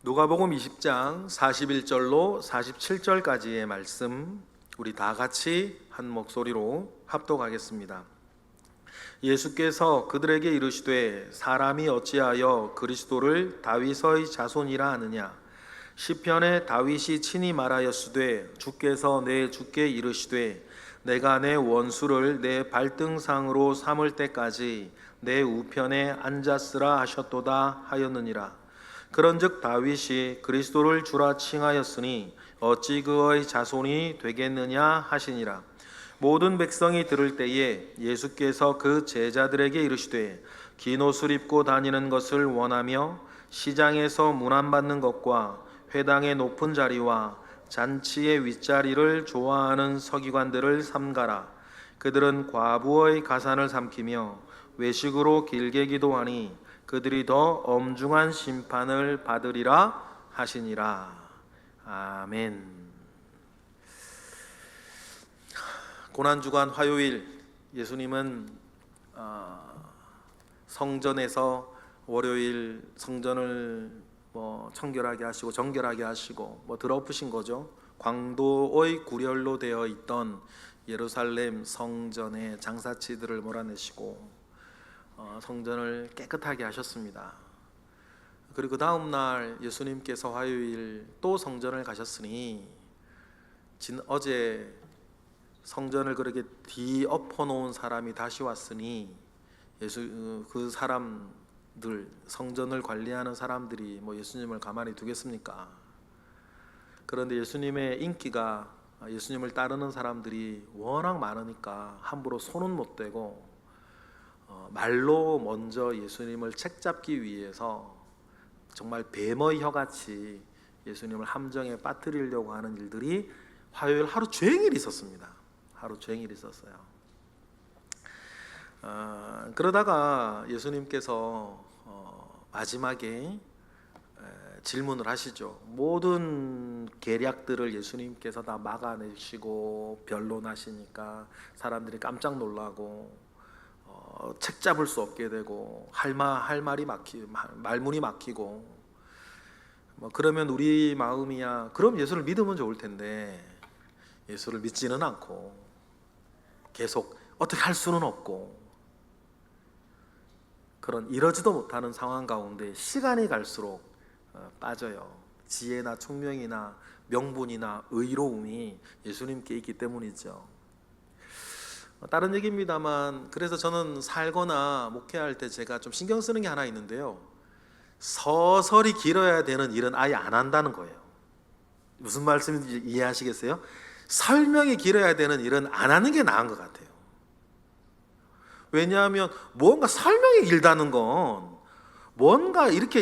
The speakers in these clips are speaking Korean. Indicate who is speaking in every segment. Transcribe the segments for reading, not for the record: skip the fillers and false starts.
Speaker 1: 누가복음 20장 41절로 47절까지의 말씀, 우리 다 같이 한 목소리로 합독하겠습니다. 예수께서 그들에게 이르시되 사람이 어찌하여 그리스도를 다윗의 자손이라 하느냐. 시편에 다윗이 친히 말하였으되 주께서 내 주께 이르시되 내가 내 원수를 내 발등상으로 삼을 때까지 내 우편에 앉았으라 하셨도다 하였느니라. 그런즉 다윗이 그리스도를 주라 칭하였으니 어찌 그의 자손이 되겠느냐 하시니라. 모든 백성이 들을 때에 예수께서 그 제자들에게 이르시되 긴 옷을 입고 다니는 것을 원하며 시장에서 문안받는 것과 회당의 높은 자리와 잔치의 윗자리를 좋아하는 서기관들을 삼가라. 그들은 과부의 가산을 삼키며 외식으로 길게 기도하니 그들이 더 엄중한 심판을 받으리라 하시니라. 아멘. 고난주간 화요일, 예수님은 성전에서 월요일 성전을 청결하게 하시고 정결하게 하시고 드러프신 거죠. 광도의 구렬로 되어 있던 예루살렘 성전의 장사치들을 몰아내시고 성전을 깨끗하게 하셨습니다. 그리고 그 다음 날 예수님께서 화요일 또 성전을 가셨으니 어제 성전을 그렇게 뒤엎어 놓은 사람이 다시 왔으니 그 사람들, 성전을 관리하는 사람들이 예수님을 가만히 두겠습니까? 그런데 예수님의 인기가, 예수님을 따르는 사람들이 워낙 많으니까 함부로 손은 못 대고 말로 먼저 예수님을 책잡기 위해서 정말 뱀의 혀같이 예수님을 함정에 빠뜨리려고 하는 일들이 화요일 하루 종일 있었습니다. 하루 종일 있었어요. 그러다가 예수님께서 마지막에 질문을 하시죠. 모든 계략들을 예수님께서 다 막아내시고 변론하시니까 사람들이 깜짝 놀라고 책 잡을 수 없게 되고 말문이 막히고 그러면 우리 마음이야, 그럼 예수를 믿으면 좋을 텐데 예수를 믿지는 않고 계속 어떻게 할 수는 없고 그런 이러지도 못하는 상황 가운데 시간이 갈수록 빠져요. 지혜나 총명이나 명분이나 의로움이 예수님께 있기 때문이죠. 다른 얘기입니다만, 그래서 저는 살거나 목회할 때 제가 좀 신경 쓰는 게 하나 있는데요, 서설이 길어야 되는 일은 아예 안 한다는 거예요. 무슨 말씀인지 이해하시겠어요? 설명이 길어야 되는 일은 안 하는 게 나은 것 같아요. 왜냐하면 뭔가 설명이 길다는 건 뭔가 이렇게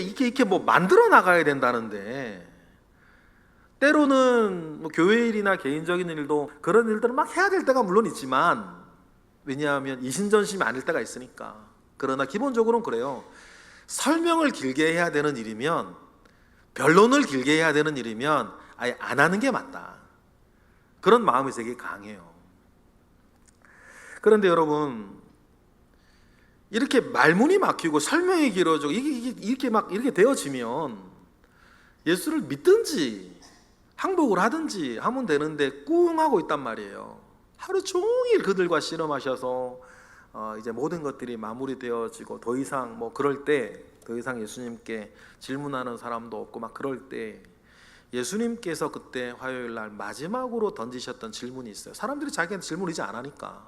Speaker 1: 만들어 나가야 된다는데, 때로는 교회 일이나 개인적인 일도 그런 일들을 막 해야 될 때가 물론 있지만, 왜냐하면 이신전심이 아닐 때가 있으니까. 그러나 기본적으로는 그래요. 설명을 길게 해야 되는 일이면, 변론을 길게 해야 되는 일이면 아예 안 하는 게 맞다, 그런 마음이 되게 강해요. 그런데 여러분, 이렇게 말문이 막히고 설명이 길어지고 이렇게 되어지면 예수를 믿든지 항복을 하든지 하면 되는데 꿍 하고 있단 말이에요. 하루 종일 그들과 씨름하셔서 이제 모든 것들이 마무리되어지고 더 이상 그럴 때 더 이상 예수님께 질문하는 사람도 없고 그럴 때 예수님께서 그때 화요일 날 마지막으로 던지셨던 질문이 있어요. 사람들이 자기한테 질문을 이제 안 하니까,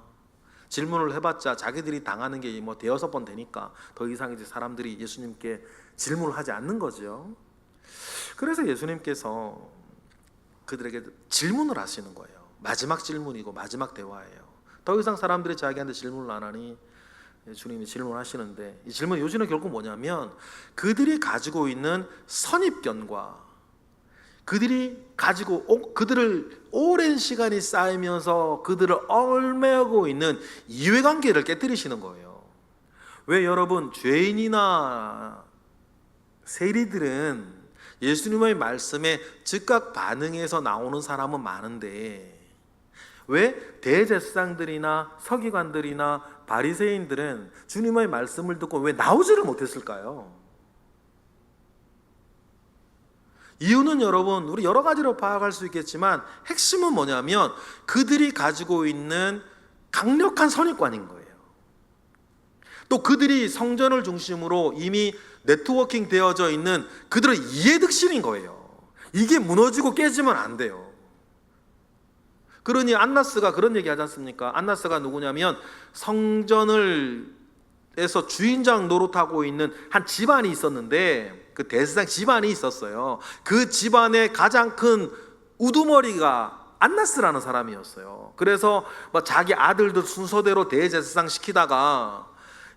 Speaker 1: 질문을 해봤자 자기들이 당하는 게 대여섯 번 되니까 더 이상 이제 사람들이 예수님께 질문을 하지 않는 거죠. 그래서 예수님께서 그들에게 질문을 하시는 거예요. 마지막 질문이고 마지막 대화예요. 더 이상 사람들이 자기한테 질문을 안 하니 주님이 질문하시는데, 이 질문 요지는 결국 뭐냐면 그들이 가지고 있는 선입견과 그들을 오랜 시간이 쌓이면서 그들을 얽매고 있는 이해관계를 깨뜨리시는 거예요. 왜 여러분, 죄인이나 세리들은 예수님의 말씀에 즉각 반응해서 나오는 사람은 많은데, 왜 대제사장들이나 서기관들이나 바리새인들은 주님의 말씀을 듣고 왜 나오지를 못했을까요? 이유는 여러분, 우리 여러 가지로 파악할 수 있겠지만 핵심은 뭐냐면 그들이 가지고 있는 강력한 선입관인 거예요. 또 그들이 성전을 중심으로 이미 네트워킹 되어져 있는 그들의 이해득실인 거예요. 이게 무너지고 깨지면 안 돼요. 그러니 안나스가 그런 얘기 하지 않습니까? 안나스가 누구냐면 성전을 에서 주인장 노릇하고 있는 한 집안이 있었는데, 그 대제사장 집안이 있었어요. 그 집안의 가장 큰 우두머리가 안나스라는 사람이었어요. 그래서 뭐 자기 아들들 순서대로 대제사장 시키다가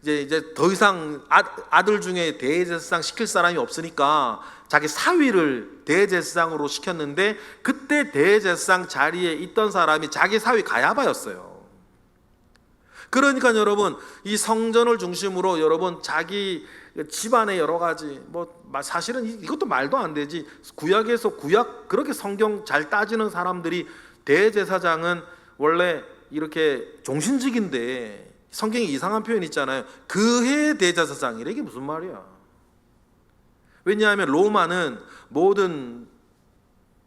Speaker 1: 이제 더 이상 아들 중에 대제사장 시킬 사람이 없으니까 자기 사위를 대제사장으로 시켰는데, 그때 대제사장 자리에 있던 사람이 자기 사위 가야바였어요. 그러니까 여러분, 이 성전을 중심으로 여러분 자기 집안의 여러 가지, 뭐 사실은 이것도 말도 안 되지. 구약에서 그렇게 성경 잘 따지는 사람들이 대제사장은 원래 이렇게 종신직인데, 성경에 이상한 표현 있잖아요. 그해 대제사장이래. 이게 무슨 말이야? 왜냐하면 로마는 모든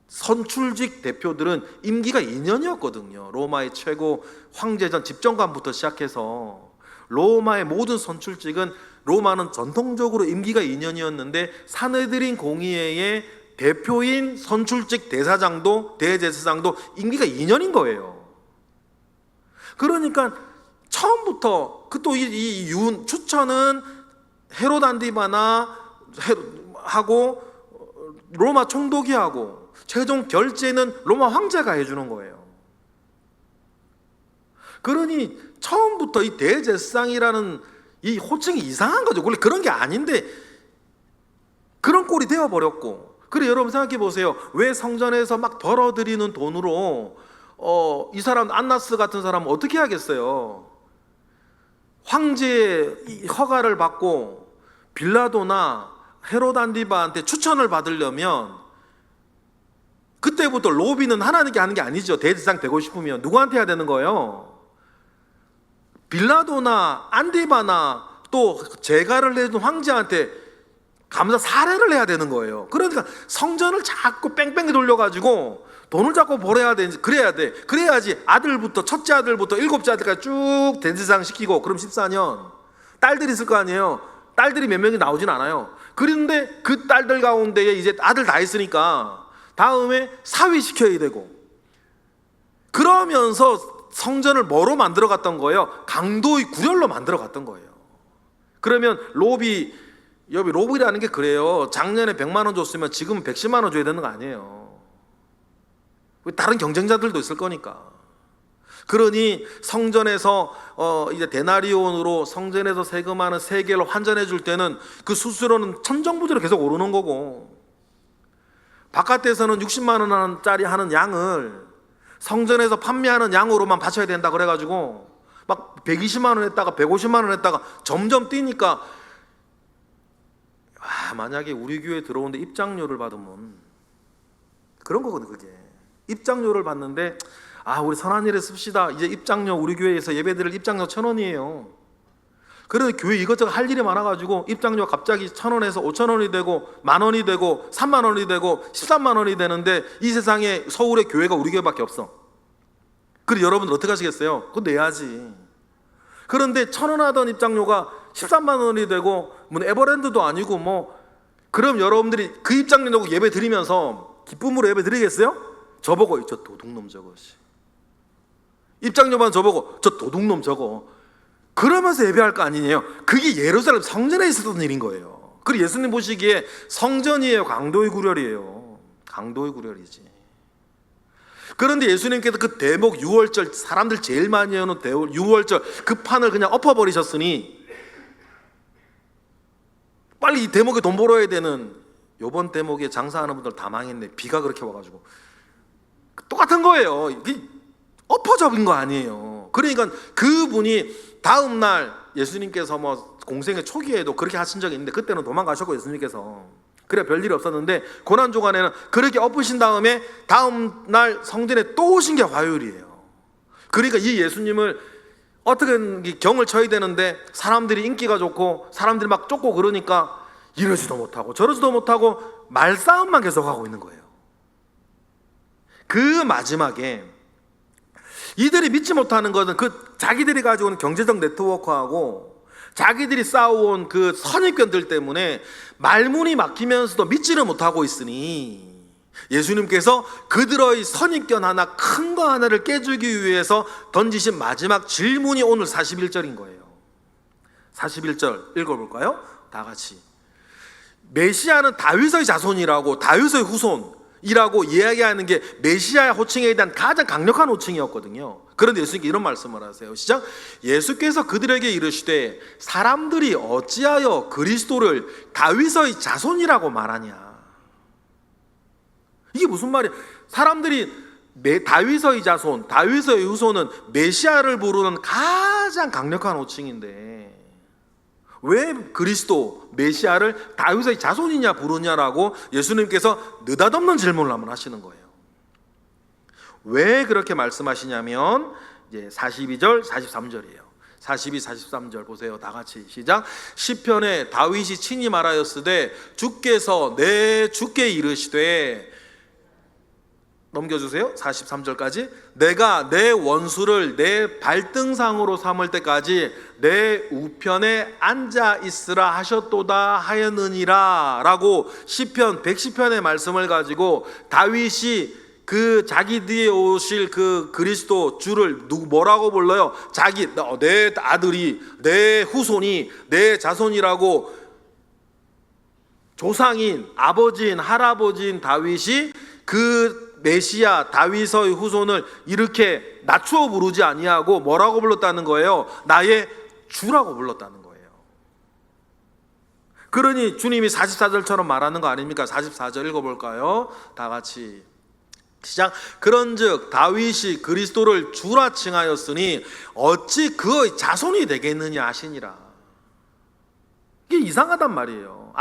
Speaker 1: 선출직 대표들은 임기가 2년이었거든요. 로마의 최고 황제전 집정관부터 시작해서 로마의 모든 선출직은, 로마는 전통적으로 임기가 2년이었는데 사내들인 공의회의 대표인 선출직 대사장도 대제사장도 임기가 2년인 거예요. 그러니까 처음부터 이 추천은 헤롯 안디바나 하고 로마 총독이 하고 최종 결제는 로마 황제가 해주는 거예요. 그러니 처음부터 이 대제사장이라는 이 호칭이 이상한 거죠. 원래 그런 게 아닌데 그런 꼴이 되어버렸고. 그래, 여러분 생각해 보세요. 왜 성전에서 막 벌어들이는 돈으로 이 사람 안나스 같은 사람은 어떻게 하겠어요? 황제의 허가를 받고 빌라도나 헤롯 안디바한테 추천을 받으려면 그때부터 로비는 하나님께 하는 게 아니죠. 대제사장 되고 싶으면 누구한테 해야 되는 거예요? 빌라도나 안디바나 또 제가를 내준 황제한테 감사 사례를 해야 되는 거예요. 그러니까 성전을 자꾸 뺑뺑이 돌려가지고 돈을 자꾸 벌어야 돼. 그래야 돼. 그래야지 아들부터, 첫째 아들부터 일곱째 아들까지 쭉 대제사장 시키고, 그럼 14년 딸들이 있을 거 아니에요. 딸들이 몇 명이 나오진 않아요. 그런데 그 딸들 가운데에 이제 아들 다 있으니까 다음에 사위 시켜야 되고, 그러면서 성전을 뭐로 만들어 갔던 거예요? 강도의 구렬로 만들어 갔던 거예요. 그러면 로비라는 게 그래요. 작년에 100만 원 줬으면 지금 110만 원 줘야 되는 거 아니에요. 다른 경쟁자들도 있을 거니까. 그러니 성전에서 이제 데나리온으로 성전에서 세금하는 세겔로 환전해 줄 때는 그 수수료는 천정부지로 계속 오르는 거고, 바깥에서는 60만 원짜리 하는 양을 성전에서 판매하는 양으로만 바쳐야 된다 그래가지고 막 120만 원 했다가 150만 원 했다가 점점 뛰니까, 만약에 우리 교회에 들어오는데 입장료를 받으면 그런 거거든. 그게 입장료를 받는데, 우리 선한 일에 씁시다. 이제 입장료, 우리 교회에서 예배드릴 입장료 1,000원이에요. 그래서 교회 이것저것 할 일이 많아가지고 입장료가 갑자기 1,000원에서 5,000원이 되고 10,000원이 되고 30,000원이 되고 13만 원이 되는데, 이 세상에 서울의 교회가 우리 교회밖에 없어. 그리고 여러분들 어떻게 하시겠어요? 그거 내야지. 그런데 1,000원 하던 입장료가 13만 원이 되고, 뭐 에버랜드도 아니고 그럼 여러분들이 그 입장료 내고 예배 드리면서 기쁨으로 예배 드리겠어요? 저보고 저 도둑놈 저거, 입장료만 저보고 저 도둑놈 저거, 그러면서 예배할 거 아니에요. 그게 예루살렘 성전에 있었던 일인 거예요. 그리고 예수님 보시기에 성전이에요, 강도의 구렬이에요? 강도의 구렬이지. 그런데 예수님께서 그 대목 유월절, 사람들 제일 많이 하는 유월절 그 판을 그냥 엎어버리셨으니 빨리 이 대목에 돈 벌어야 되는, 요번 대목에 장사하는 분들 다 망했네. 비가 그렇게 와가지고. 똑같은 거예요. 이게 엎어져버린 거 아니에요. 그러니까 그분이 다음날 예수님께서 공생의 초기에도 그렇게 하신 적이 있는데, 그때는 도망가셨고 예수님께서, 그래 별일이 없었는데 고난주간에는 그렇게 엎으신 다음에 다음날 성전에 또 오신 게 화요일이에요. 그러니까 이 예수님을 어떻게 경을 쳐야 되는데 사람들이 인기가 좋고 사람들이 막 쫓고 그러니까 이러지도 못하고 저러지도 못하고 말싸움만 계속하고 있는 거예요. 그 마지막에 이들이 믿지 못하는 것은 그 자기들이 가지고 있는 경제적 네트워크하고 자기들이 쌓아온 그 선입견들 때문에 말문이 막히면서도 믿지를 못하고 있으니 예수님께서 그들의 선입견 하나, 큰 거 하나를 깨주기 위해서 던지신 마지막 질문이 오늘 41절인 거예요. 41절 읽어볼까요? 다 같이. 메시아는 다윗의 자손이라고, 다윗의 후손이라고 이야기하는 게 메시아의 호칭에 대한 가장 강력한 호칭이었거든요. 그런데 예수님께 이런 말씀을 하세요. 시작. 예수께서 그들에게 이르시되 사람들이 어찌하여 그리스도를 다윗의 자손이라고 말하냐. 이게 무슨 말이에요? 사람들이 다윗의 자손, 다윗의 후손은 메시아를 부르는 가장 강력한 호칭인데 왜 그리스도, 메시아를 다윗의 자손이냐 부르냐라고 예수님께서 느닷없는 질문을 한번 하시는 거예요. 왜 그렇게 말씀하시냐면 이제 42절, 43절이에요. 42, 43절 보세요. 다 같이 시작. 시편에 다윗이 친히 말하였으되 주께서 내 주께 이르시되, 넘겨주세요. 43절까지. 내가 내 원수를 내 발등상으로 삼을 때까지 내 우편에 앉아 있으라 하셨도다 하였느니라 라고 시편 110편의 말씀을 가지고 다윗이 그 자기 뒤에 오실 그 그리스도 주를 뭐라고 불러요? 내 아들이, 내 후손이, 내 자손이라고 조상인, 아버지인, 할아버지인 다윗이 그 메시아 다윗의 후손을 이렇게 낮추어 부르지 아니하고 뭐라고 불렀다는 거예요? 나의 주라고 불렀다는 거예요. 그러니 주님이 44절처럼 말하는 거 아닙니까? 44절 읽어볼까요? 다 같이 시작. 그런즉 다윗이 그리스도를 주라 칭하였으니 어찌 그의 자손이 되겠느냐 하시니라. 이게 이상하단 말이에요.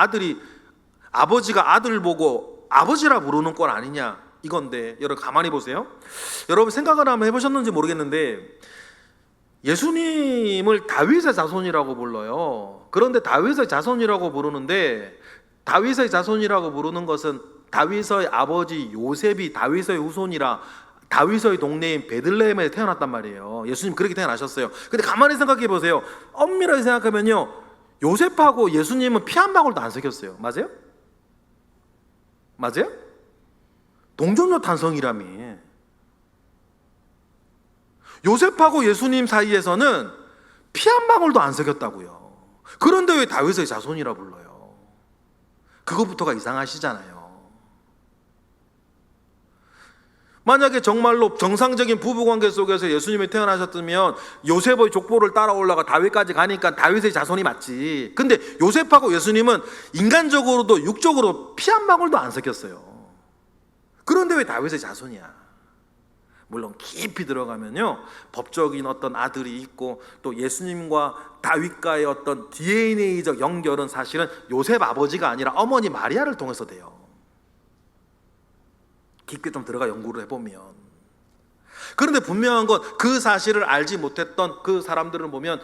Speaker 1: 아버지가 아들 보고 아버지라 부르는 꼴 아니냐 이건데, 여러분 가만히 보세요. 여러분 생각을 한번 해보셨는지 모르겠는데 예수님을 다윗의 자손이라고 불러요. 그런데 다윗의 자손이라고 부르는데, 다윗의 자손이라고 부르는 것은 다윗의 아버지 요셉이 다윗의 후손이라 다윗의 동네인 베들레헴에 태어났단 말이에요. 예수님 그렇게 태어나셨어요. 근데 가만히 생각해 보세요. 엄밀하게 생각하면요, 요셉하고 예수님은 피 한 방울도 안 섞였어요. 맞아요? 맞아요? 동정녀 탄성이라며. 요셉하고 예수님 사이에서는 피 한 방울도 안 섞였다고요. 그런데 왜 다윗의 자손이라 불러요? 그것부터가 이상하시잖아요. 만약에 정말로 정상적인 부부관계 속에서 예수님이 태어나셨다면 요셉의 족보를 따라 올라가 다윗까지 가니까 다윗의 자손이 맞지. 근데 요셉하고 예수님은 인간적으로도 육적으로 피 한 방울도 안 섞였어요. 그런데 왜 다윗의 자손이야? 물론 깊이 들어가면요, 법적인 어떤 아들이 있고 또 예수님과 다윗과의 어떤 DNA적 연결은 사실은 요셉 아버지가 아니라 어머니 마리아를 통해서 돼요. 깊게 좀 들어가 연구를 해보면. 그런데 분명한 건 그 사실을 알지 못했던 그 사람들을 보면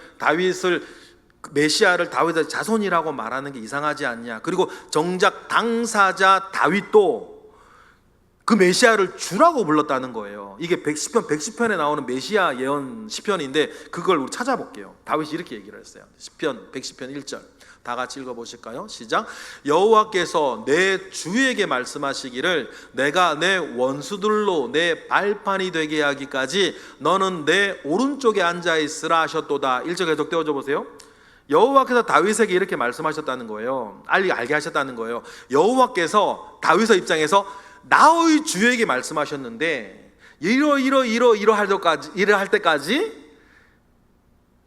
Speaker 1: 메시아를 다윗의 자손이라고 말하는 게 이상하지 않냐. 그리고 정작 당사자 다윗도 그 메시아를 주라고 불렀다는 거예요. 이게 110편에 나오는 메시아 예언 시편인데 그걸 우리 찾아볼게요. 다윗이 이렇게 얘기를 했어요. 시편 110편 1절 다 같이 읽어보실까요? 시작. 여호와께서 내 주에게 말씀하시기를 내가 내 원수들로 내 발판이 되게 하기까지 너는 내 오른쪽에 앉아있으라 하셨도다. 1절 계속 떼어줘 보세요. 여호와께서 다윗에게 이렇게 말씀하셨다는 거예요. 알게 하셨다는 거예요. 여호와께서 다윗의 입장에서 나의 주에게 말씀하셨는데 이러할 때까지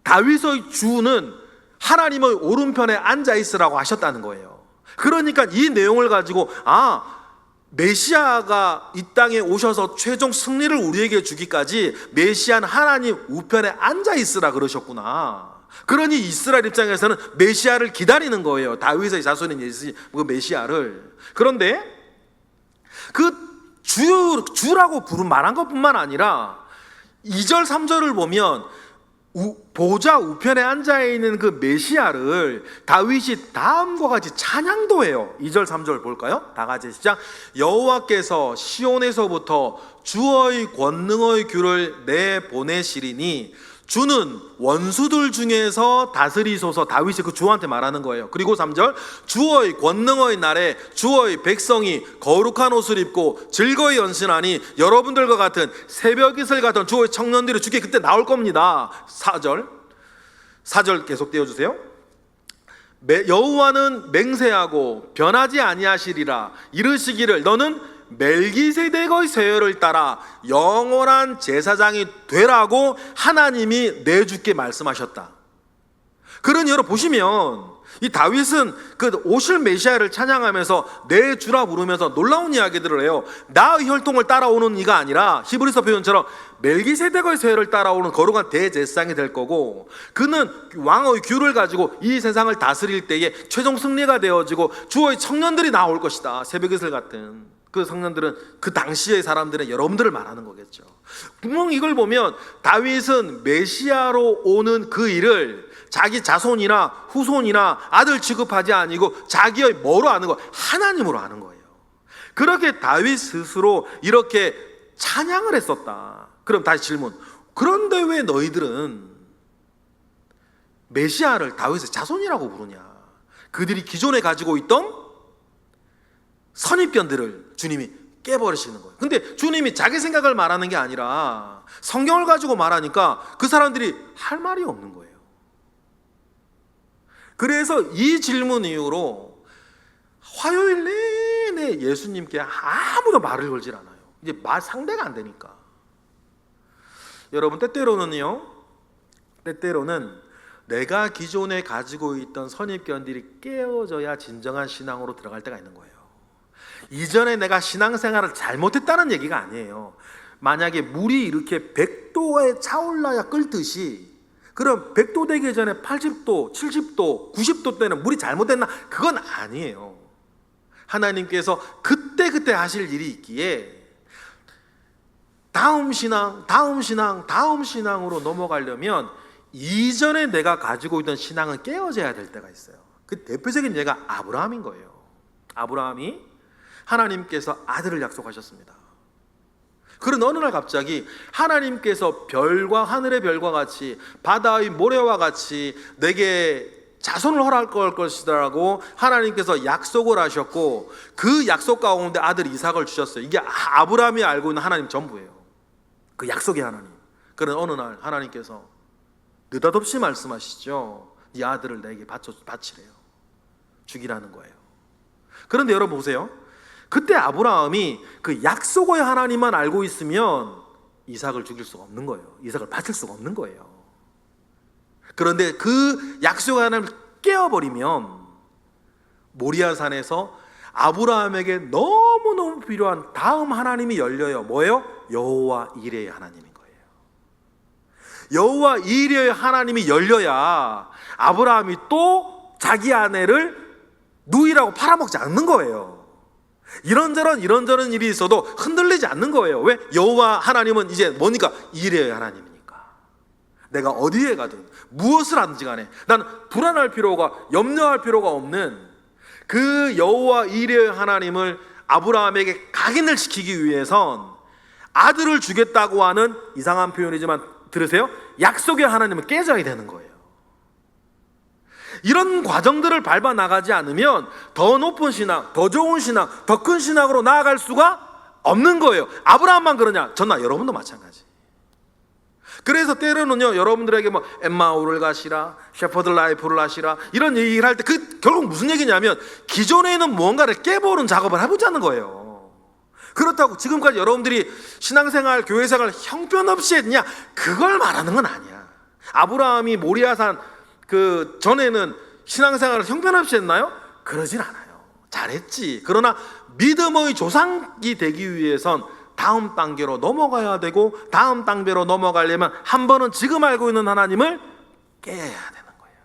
Speaker 1: 다윗의 주는 하나님의 오른편에 앉아 있으라고 하셨다는 거예요. 그러니까 이 내용을 가지고 메시아가 이 땅에 오셔서 최종 승리를 우리에게 주기까지 메시아는 하나님 우편에 앉아 있으라 그러셨구나. 그러니 이스라엘 입장에서는 메시아를 기다리는 거예요. 다윗의 자손인 그 메시아를. 그런데 그 주라고 말한 것뿐만 아니라 2절 3절을 보면 보좌 우편에 앉아있는 그 메시아를 다윗이 다음과 같이 찬양도 해요. 2절 3절 볼까요? 다 같이 시작. 여호와께서 시온에서부터 주의 권능의 귤을 내보내시리니 주는 원수들 중에서 다스리소서. 다윗이 그 주한테 말하는 거예요. 그리고 3절, 주의 권능의 날에 주의 백성이 거룩한 옷을 입고 즐거이 연신하니 여러분들과 같은 새벽이슬 같은 주의 청년들이 주께 그때 나올 겁니다. 4절 계속 띄워주세요. 여호와는 맹세하고 변하지 아니하시리라. 이르시기를 너는 멜기세덱의 세혈을 따라 영원한 제사장이 되라고 하나님이 내 주께 말씀하셨다. 그러니 여러분 보시면 이 다윗은 그 오실 메시아를 찬양하면서 내 주라 부르면서 놀라운 이야기들을 해요. 나의 혈통을 따라오는 이가 아니라 히브리서 표현처럼 멜기세덱의 세혈을 따라오는 거룩한 대제사장이 될 거고, 그는 왕의 귤을 가지고 이 세상을 다스릴 때에 최종 승리가 되어지고 주의 청년들이 나올 것이다. 새벽이슬 같은 그 성년들은 그 당시의 사람들은 여러분들을 말하는 거겠죠. 분명 이걸 보면 다윗은 메시아로 오는 그 일을 자기 자손이나 후손이나 아들 취급하지 아니고 자기의 뭐로 아는 거? 하나님으로 아는 거예요. 그렇게 다윗 스스로 이렇게 찬양을 했었다. 그럼 다시 질문. 그런데 왜 너희들은 메시아를 다윗의 자손이라고 부르냐? 그들이 기존에 가지고 있던 선입견들을 주님이 깨버리시는 거예요. 근데 주님이 자기 생각을 말하는 게 아니라 성경을 가지고 말하니까 그 사람들이 할 말이 없는 거예요. 그래서 이 질문 이후로 화요일 내내 예수님께 아무도 말을 걸질 않아요. 이제 말 상대가 안 되니까. 여러분 때때로는 내가 기존에 가지고 있던 선입견들이 깨어져야 진정한 신앙으로 들어갈 때가 있는 거예요. 이전에 내가 신앙생활을 잘못했다는 얘기가 아니에요. 만약에 물이 이렇게 100도에 차올라야 끓듯이, 그럼 100도 되기 전에 80도, 70도, 90도 때는 물이 잘못됐나? 그건 아니에요. 하나님께서 그때 하실 일이 있기에 다음 신앙으로 넘어가려면 이전에 내가 가지고 있던 신앙은 깨어져야 될 때가 있어요. 그 대표적인 예가 아브라함인 거예요. 아브라함이 하나님께서 아들을 약속하셨습니다. 그런 어느 날 갑자기 하나님께서 별과 하늘의 별과 같이 바다의 모래와 같이 내게 자손을 허락할 것이라고 하나님께서 약속을 하셨고, 그 약속 가운데 아들 이삭을 주셨어요. 이게 아브라함이 알고 있는 하나님 전부예요. 그 약속의 하나님. 그런 어느 날 하나님께서 느닷없이 말씀하시죠. 이 아들을 내게 바치래요. 죽이라는 거예요. 그런데 여러분 보세요. 그때 아브라함이 그 약속의 하나님만 알고 있으면 이삭을 죽일 수가 없는 거예요. 이삭을 바칠 수가 없는 거예요. 그런데 그 약속의 하나님을 깨어버리면 모리아산에서 아브라함에게 너무너무 필요한 다음 하나님이 열려요. 뭐예요? 여호와 이레의 하나님인 거예요. 여호와 이레의 하나님이 열려야 아브라함이 또 자기 아내를 누이라고 팔아먹지 않는 거예요. 이런저런 일이 있어도 흔들리지 않는 거예요. 왜? 여호와 하나님은 이제 뭐니까? 이레의 하나님이니까. 내가 어디에 가든 무엇을 하든지 간에 나는 불안할 필요가, 염려할 필요가 없는 그 여호와 이레의 하나님을 아브라함에게 각인을 시키기 위해선 아들을 주겠다고 하는, 이상한 표현이지만 들으세요, 약속의 하나님은 깨져야 되는 거예요. 이런 과정들을 밟아 나가지 않으면 더 높은 신앙, 더 좋은 신앙, 더 큰 신앙으로 나아갈 수가 없는 거예요. 아브라함만 그러냐? 저나 여러분도 마찬가지. 그래서 때로는요, 여러분들에게 뭐 엠마오를 가시라, 셰퍼드 라이프를 하시라 이런 얘기를 할 때 그 결국 무슨 얘기냐면 기존에 있는 무언가를 깨보는 작업을 해보자는 거예요. 그렇다고 지금까지 여러분들이 신앙생활, 교회생활 형편없이 했냐? 그걸 말하는 건 아니야. 아브라함이 모리아산 그 전에는 신앙생활을 형편없이 했나요? 그러진 않아요. 잘했지. 그러나 믿음의 조상이 되기 위해선 다음 단계로 넘어가야 되고, 다음 단계로 넘어가려면 한 번은 지금 알고 있는 하나님을 깨야 되는 거예요.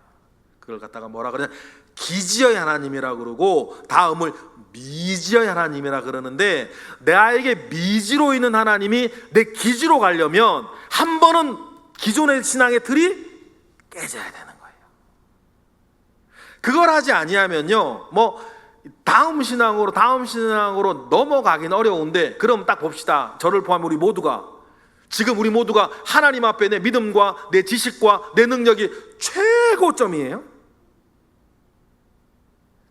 Speaker 1: 그걸 갖다가 뭐라 그러냐? 기지의 하나님이라 그러고 다음을 미지의 하나님이라 그러는데, 나에게 미지로 있는 하나님이 내 기지로 가려면 한 번은 기존의 신앙의 틀이 깨져야 되는 거예요. 그걸 하지 아니하면요, 다음 신앙으로 넘어가긴 어려운데, 그럼 딱 봅시다. 저를 포함해 우리 모두가 하나님 앞에 내 믿음과 내 지식과 내 능력이 최고점이에요.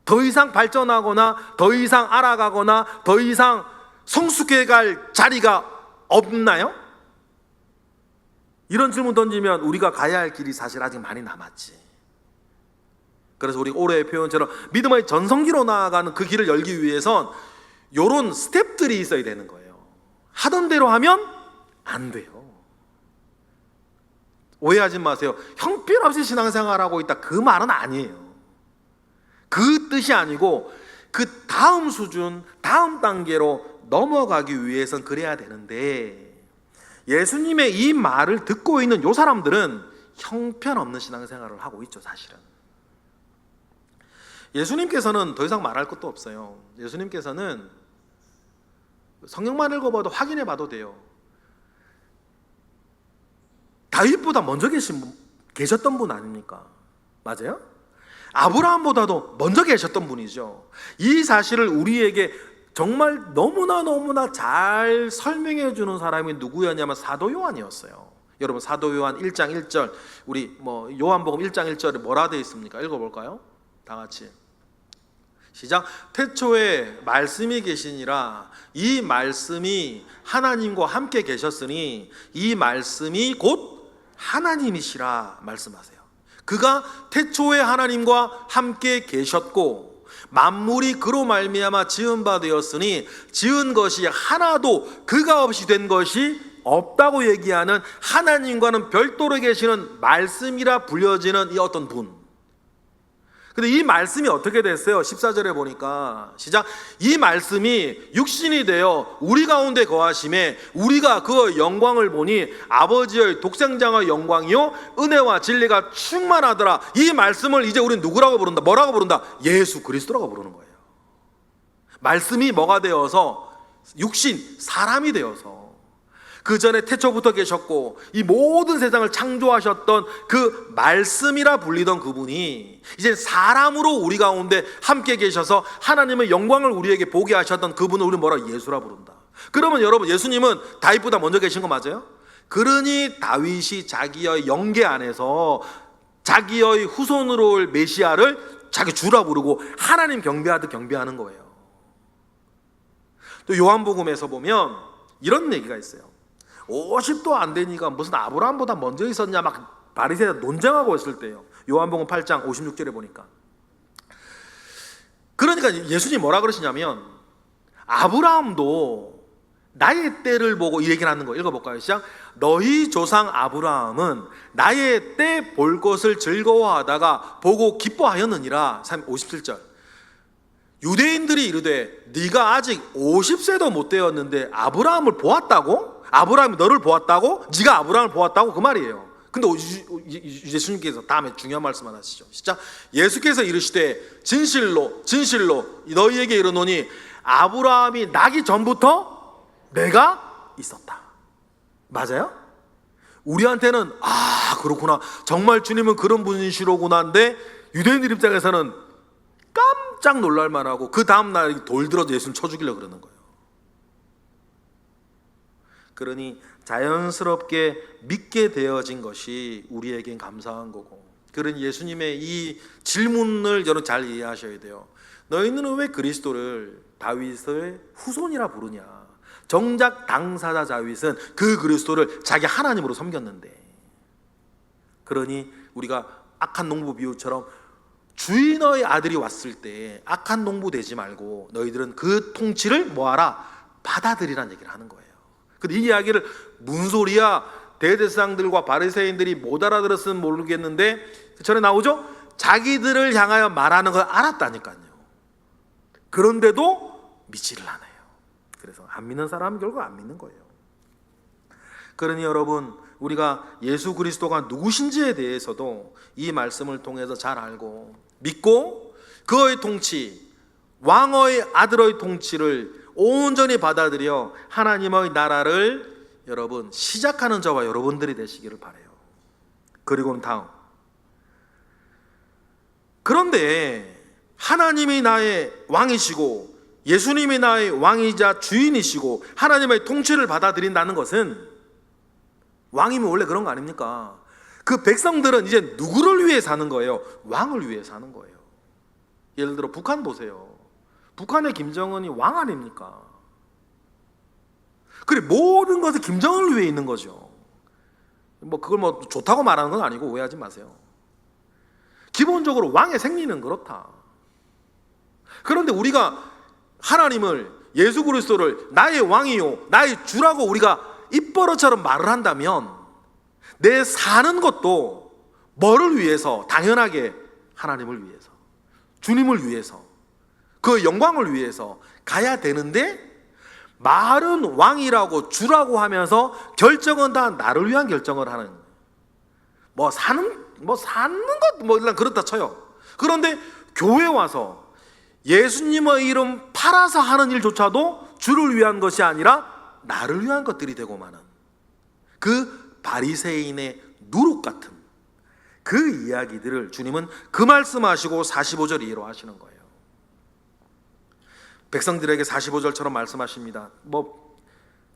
Speaker 1: 더 이상 발전하거나 더 이상 알아가거나 더 이상 성숙해 갈 자리가 없나요? 이런 질문 던지면 우리가 가야 할 길이 사실 아직 많이 남았지. 그래서 우리 올해의 표현처럼 믿음의 전성기로 나아가는 그 길을 열기 위해선 이런 스텝들이 있어야 되는 거예요. 하던 대로 하면 안 돼요. 오해하지 마세요. 형편없이 신앙생활하고 있다, 그 말은 아니에요. 그 뜻이 아니고 그 다음 수준, 다음 단계로 넘어가기 위해선 그래야 되는데, 예수님의 이 말을 듣고 있는 요 사람들은 형편없는 신앙생활을 하고 있죠. 사실은 예수님께서는 더 이상 말할 것도 없어요. 예수님께서는 성경만 읽어봐도 확인해 봐도 돼요. 다윗보다 먼저 계셨던 분 아닙니까? 맞아요? 아브라함보다도 먼저 계셨던 분이죠. 이 사실을 우리에게 정말 너무나 잘 설명해 주는 사람이 누구였냐면 사도 요한이었어요. 여러분, 사도 요한 1장 1절, 우리 요한복음 1장 1절에 뭐라 되어 있습니까? 읽어볼까요? 다 같이 시작. 태초에 말씀이 계시니라. 이 말씀이 하나님과 함께 계셨으니 이 말씀이 곧 하나님이시라 말씀하세요. 그가 태초에 하나님과 함께 계셨고 만물이 그로 말미암아 지은 바 되었으니 지은 것이 하나도 그가 없이 된 것이 없다고 얘기하는, 하나님과는 별도로 계시는 말씀이라 불려지는 이 어떤 분. 근데 이 말씀이 어떻게 됐어요? 14절에 보니까 시작. 이 말씀이 육신이 되어 우리 가운데 거하심에 우리가 그 영광을 보니 아버지의 독생자의 영광이요 은혜와 진리가 충만하더라. 이 말씀을 이제 우리는 누구라고 부른다? 뭐라고 부른다? 예수 그리스도라고 부르는 거예요. 말씀이 뭐가 되어서? 육신, 사람이 되어서 그 전에 태초부터 계셨고 이 모든 세상을 창조하셨던 그 말씀이라 불리던 그분이 이제 사람으로 우리 가운데 함께 계셔서 하나님의 영광을 우리에게 보게 하셨던 그분을 우리는 뭐라? 예수라 부른다. 그러면 여러분, 예수님은 다윗보다 먼저 계신 거 맞아요? 그러니 다윗이 자기의 영계 안에서 자기의 후손으로 올 메시아를 자기 주라 부르고 하나님 경배하듯 경배하는 거예요. 또 요한복음에서 보면 이런 얘기가 있어요. 50도 안 되니까 무슨 아브라함보다 먼저 있었냐 막 바리새인들 논쟁하고 있을 때요. 요한복음 8장 56절에 보니까, 그러니까 예수님이 뭐라 그러시냐면 아브라함도 나의 때를 보고 이 얘기를 하는 거 읽어볼까요? 시작. 너희 조상 아브라함은 나의 때 볼 것을 즐거워하다가 보고 기뻐하였느니라. 57절. 유대인들이 이르되 네가 아직 50세도 못 되었는데 아브라함을 보았다고? 아브라함이 너를 보았다고? 네가 아브라함을 보았다고? 그 말이에요. 근데 예수님께서 다음에 중요한 말씀 하나 하시죠. 진짜 예수께서 이르시되 진실로 너희에게 이르노니 아브라함이 나기 전부터 내가 있었다. 맞아요? 우리한테는 그렇구나, 정말 주님은 그런 분이시로구나인데 유대인들 입장에서는 깜짝 놀랄 만하고 그 다음날 돌 들어서 예수님 쳐 죽이려고 그러는 거예요. 그러니 자연스럽게 믿게 되어진 것이 우리에겐 감사한 거고, 그러니 예수님의 이 질문을 여러분 잘 이해하셔야 돼요. 너희는 왜 그리스도를 다윗의 후손이라 부르냐? 정작 당사자 다윗은 그 그리스도를 자기 하나님으로 섬겼는데, 그러니 우리가 악한 농부 비유처럼 주인의 아들이 왔을 때 악한 농부 되지 말고 너희들은 그 통치를 뭐하라? 받아들이라는 얘기를 하는 거예요. 근데 이 이야기를 문소리야 대제사장들과 바리새인들이 못 알아들었으면 모르겠는데 전에 나오죠? 자기들을 향하여 말하는 걸 알았다니까요. 그런데도 믿지를 않아요. 그래서 안 믿는 사람은 결국 안 믿는 거예요. 그러니 여러분, 우리가 예수 그리스도가 누구신지에 대해서도 이 말씀을 통해서 잘 알고 믿고 그의 통치, 왕의 아들의 통치를 온전히 받아들여 하나님의 나라를 여러분 시작하는 저와 여러분들이 되시기를 바라요. 그리고는 다음 그런데 하나님이 나의 왕이시고 예수님이 나의 왕이자 주인이시고 하나님의 통치를 받아들인다는 것은, 왕이면 원래 그런 거 아닙니까? 그 백성들은 이제 누구를 위해 사는 거예요? 왕을 위해 사는 거예요. 예를 들어 북한 보세요. 북한의 김정은이 왕 아닙니까? 그래, 모든 것은 김정은을 위해 있는 거죠. 그걸 좋다고 말하는 건 아니고 오해하지 마세요. 기본적으로 왕의 생리는 그렇다. 그런데 우리가 하나님을, 예수 그리스도를 나의 왕이요 나의 주라고 우리가 입버릇처럼 말을 한다면, 내 사는 것도 뭐를 위해서? 당연하게 하나님을 위해서, 주님을 위해서, 그 영광을 위해서 가야 되는데, 말은 왕이라고 주라고 하면서 결정은 다 나를 위한 결정을 하는, 사는 것 일단 그렇다 쳐요. 그런데 교회 와서 예수님의 이름 팔아서 하는 일조차도 주를 위한 것이 아니라 나를 위한 것들이 되고 마는 그 바리새인의 누룩 같은 그 이야기들을 주님은 그 말씀하시고 45절 이해로 하시는 거예요. 백성들에게 45절처럼 말씀하십니다.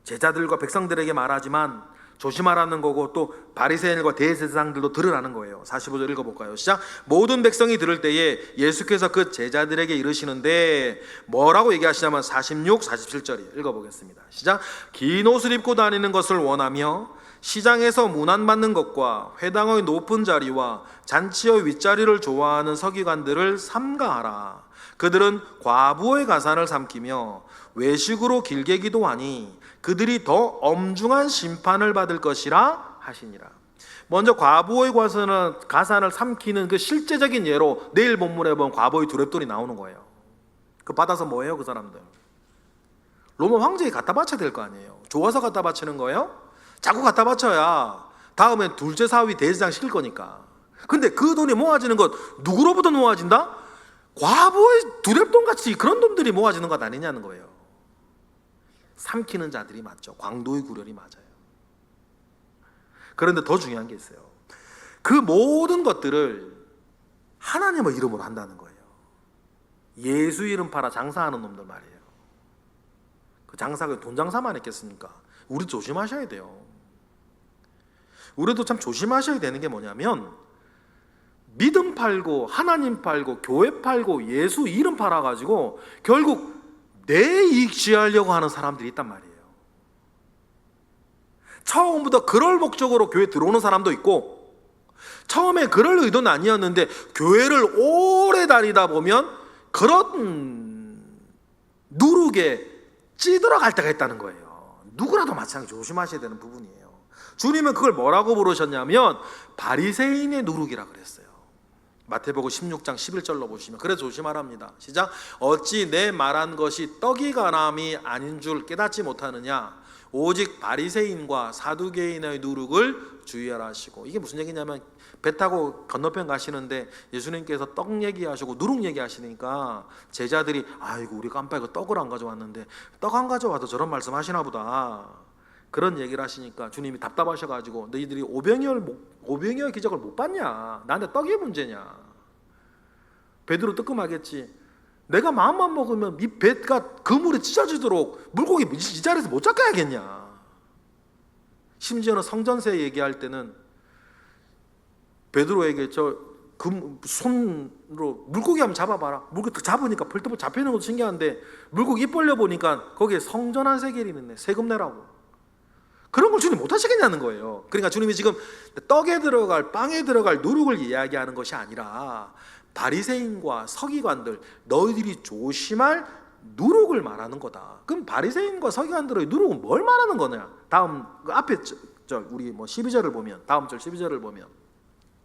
Speaker 1: 제자들과 백성들에게 말하지만 조심하라는 거고, 또 바리새인과 대제사장들도 들으라는 거예요. 45절 읽어볼까요? 시작. 모든 백성이 들을 때에 예수께서 그 제자들에게 이르시는데 뭐라고 얘기하시냐면 46, 47절 읽어보겠습니다. 시작. 긴 옷을 입고 다니는 것을 원하며 시장에서 문안받는 것과 회당의 높은 자리와 잔치의 윗자리를 좋아하는 서기관들을 삼가하라. 그들은 과부의 가산을 삼키며 외식으로 길게 기도하니 그들이 더 엄중한 심판을 받을 것이라 하시니라. 먼저 과부의 가산을 삼키는 그 실제적인 예로 내일 본문에 보면 과부의 두렙돌이 나오는 거예요. 그 받아서 뭐예요? 그 사람들 로마 황제에 갖다 바쳐야 될 거 아니에요. 좋아서 갖다 바치는 거예요? 자꾸 갖다 바쳐야 다음에 둘째 사위 대제사장 시킬 거니까. 근데 그 돈이 모아지는 것 누구로부터 모아진다? 과부의 두렙돈 같이 그런 돈들이 모아지는 것 아니냐는 거예요. 삼키는 자들이 맞죠. 광도의 구렬이 맞아요. 그런데 더 중요한 게 있어요. 그 모든 것들을 하나님의 이름으로 한다는 거예요. 예수 이름 팔아 장사하는 놈들 말이에요. 그 장사가 돈 장사만 했겠습니까? 우리 조심하셔야 돼요. 우리도 참 조심하셔야 되는 게 뭐냐면, 믿음 팔고 하나님 팔고 교회 팔고 예수 이름 팔아가지고 결국 내 이익 취하려고 하는 사람들이 있단 말이에요. 처음부터 그럴 목적으로 교회 들어오는 사람도 있고, 처음에 그럴 의도는 아니었는데 교회를 오래 다니다 보면 그런 누룩에 찌들어갈 때가 있다는 거예요. 누구라도 마찬가지로 조심하셔야 되는 부분이에요. 주님은 그걸 뭐라고 부르셨냐면 바리새인의 누룩이라 그랬어요. 마태복음 16장 11절로 보시면 그래 조심하랍니다. 시작. 어찌 내 말한 것이 떡이 가람이 아닌 줄 깨닫지 못하느냐. 오직 바리새인과 사두개인의 누룩을 주의하라 하시고. 이게 무슨 얘기냐면, 배 타고 건너편 가시는데 예수님께서 떡 얘기하시고 누룩 얘기하시니까 제자들이 아이고 우리 깜빡이 떡을 안 가져왔는데, 떡 안 가져와도 저런 말씀 하시나 보다, 그런 얘기를 하시니까 주님이 답답하셔가지고 너희들이 오병이어의 기적을 못 봤냐? 나한테 떡이 문제냐? 베드로 뜨끔하겠지. 내가 마음만 먹으면 이 배가 그물에 찢어지도록 물고기 이 자리에서 못 잡게 하겠냐? 심지어는 성전세 얘기할 때는 베드로에게 손으로 물고기 한번 잡아봐라. 물고기 잡으니까 펄떡 잡히는 것도 신기한데 물고기 입 벌려 보니까 거기에 성전 한 세겔이 있네. 세금 내라고. 그런 걸 주님 못 하시겠냐는 거예요. 그러니까 주님이 지금 떡에 들어갈, 빵에 들어갈 누룩을 이야기하는 것이 아니라 바리새인과 서기관들, 너희들이 조심할 누룩을 말하는 거다. 그럼 바리새인과 서기관들의 누룩은 뭘 말하는 거냐? 다음 그 앞에 우리 12절을 보면, 다음 절 12절을 보면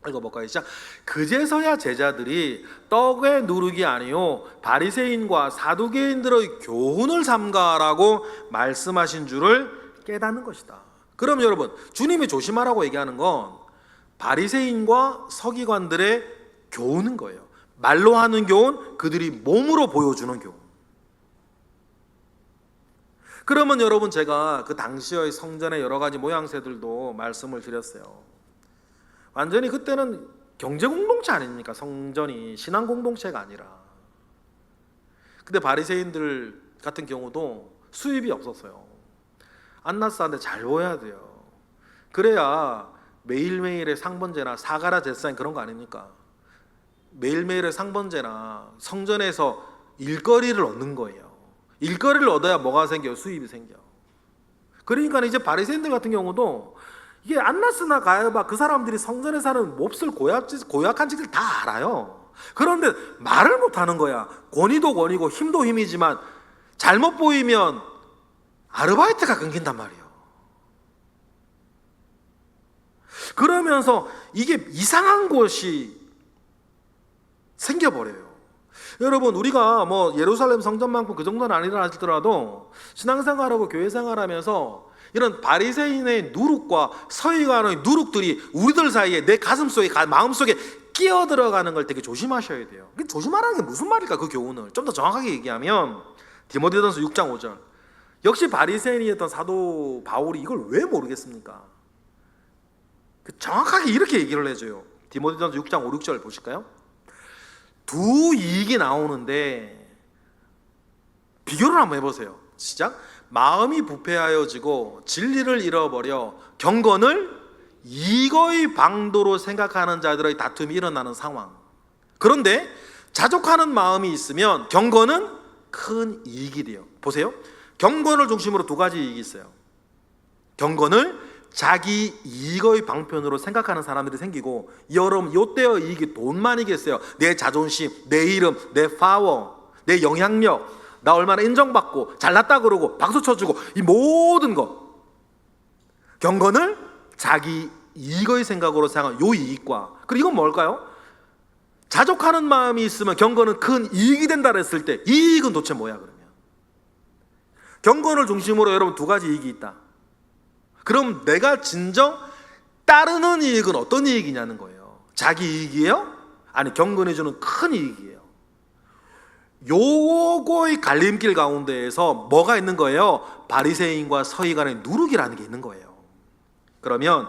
Speaker 1: 읽어볼까요? 시작. 그제서야 제자들이 떡의 누룩이 아니요 바리새인과 사두개인들의 교훈을 삼가라고 말씀하신 줄을 깨닫는 것이다. 그럼 여러분, 주님이 조심하라고 얘기하는 건 바리새인과 서기관들의 교훈인 거예요. 말로 하는 교훈, 그들이 몸으로 보여주는 교훈. 그러면 여러분, 제가 그 당시의 성전의 여러 가지 모양새들도 말씀을 드렸어요. 완전히 그때는 경제 공동체 아닙니까? 성전이 신앙 공동체가 아니라. 근데 바리새인들 같은 경우도 수입이 없었어요. 안나스한테 잘 보여야 돼요. 그래야 매일매일의 상번제나 사가라 제사인 그런 거 아닙니까? 매일매일의 상번제나 성전에서 일거리를 얻는 거예요. 일거리를 얻어야 뭐가 생겨요? 수입이 생겨. 그러니까 이제 바리새인들 같은 경우도 이게 안나스나 가야바 그 사람들이 성전에 사는 몹쓸 고약한 짓을 다 알아요. 그런데 말을 못하는 거야. 권위도 권위고 힘도 힘이지만 잘못 보이면 아르바이트가 끊긴단 말이에요. 그러면서 이게 이상한 것이 생겨버려요. 여러분, 우리가 뭐 예루살렘 성전만큼 그 정도는 아니라 하더라도 신앙생활하고 교회생활하면서 이런 바리새인의 누룩과 서기관의 누룩들이 우리들 사이에 내 가슴속에 마음속에 끼어 들어가는 걸 되게 조심하셔야 돼요. 조심하라는 게 무슨 말일까? 그 교훈을 좀 더 정확하게 얘기하면 디모데전서 6장 5절. 역시 바리새인이었던 사도 바울이 이걸 왜 모르겠습니까? 정확하게 이렇게 얘기를 해줘요. 디모데전서 6장 5, 6절 보실까요? 두 이익이 나오는데 비교를 한번 해보세요. 시작. 마음이 부패하여지고 진리를 잃어버려 경건을 이거의 방도로 생각하는 자들의 다툼이 일어나는 상황. 그런데 자족하는 마음이 있으면 경건은 큰 이익이 돼요. 보세요. 경건을 중심으로 두 가지 이익이 있어요. 경건을 자기 이익의 방편으로 생각하는 사람들이 생기고, 여러분 요때의 이익이 돈만이겠어요? 내 자존심, 내 이름, 내 파워, 내 영향력, 나 얼마나 인정받고 잘났다 그러고 박수 쳐주고, 이 모든 것, 경건을 자기 이익의 생각으로 생각하는 요 이익과, 그리고 이건 뭘까요? 자족하는 마음이 있으면 경건은 큰 이익이 된다 그랬을 때 이 이익은 도대체 뭐야? 그러면 경건을 중심으로 여러분 두 가지 이익이 있다. 그럼 내가 진정 따르는 이익은 어떤 이익이냐는 거예요. 자기 이익이에요? 아니 경건이 주는 큰 이익이에요. 요거의 갈림길 가운데에서 뭐가 있는 거예요? 바리새인과 서기관의 누룩이라는 게 있는 거예요. 그러면